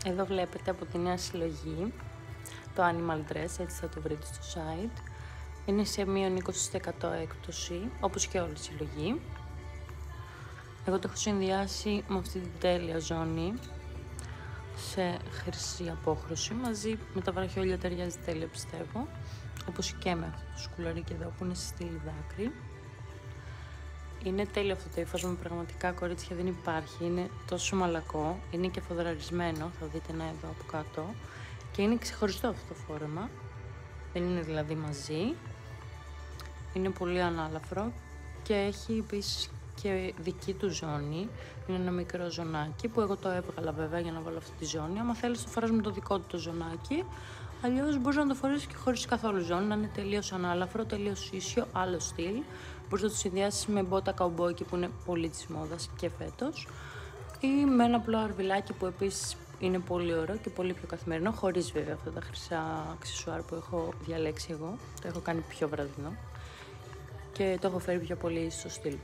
Εδώ βλέπετε από τη νέα συλλογή το Animal Dress, έτσι θα το βρείτε στο site. Είναι σε μείον 20% έκπτωση, όπως και όλη η συλλογή. Εγώ το έχω συνδυάσει με αυτή την τέλεια ζώνη σε χρυσή απόχρωση, μαζί με τα βραχιόλια ταιριάζει τέλεια πιστεύω, όπως και με αυτό το σκουλαρίκι εδώ που είναι σε στήλη δάκρυ. Είναι τέλειο αυτό το ύφασμα, πραγματικά κορίτσια δεν υπάρχει, είναι τόσο μαλακό, είναι και φοδραρισμένο, θα δείτε ένα εδώ από κάτω και είναι ξεχωριστό αυτό το φόρεμα, δεν είναι δηλαδή μαζί, είναι πολύ ανάλαφρο και έχει επίσης και δική του ζώνη, είναι ένα μικρό ζωνάκι που εγώ το έβγαλα βέβαια για να βάλω αυτή τη ζώνη. Άμα θέλεις το φοράς με το δικό του το ζωνάκι, αλλιώς μπορείς να το φορέσεις και χωρίς καθόλου ζώνη, να είναι τελείως ανάλαφρο, τελείως ίσιο, άλλο στυλ. Μπορείς να το συνδυάσεις με μπότα καουμπόικι που είναι πολύ της μόδας και φέτος, ή με ένα απλό αρβιλάκι που επίσης είναι πολύ ωραίο και πολύ πιο καθημερινό, χωρίς βέβαια αυτά τα χρυσά αξεσουάρ που έχω διαλέξει εγώ, το έχω κάνει πιο βραδινό και το έχω φέρει πιο πολύ στο στυλ.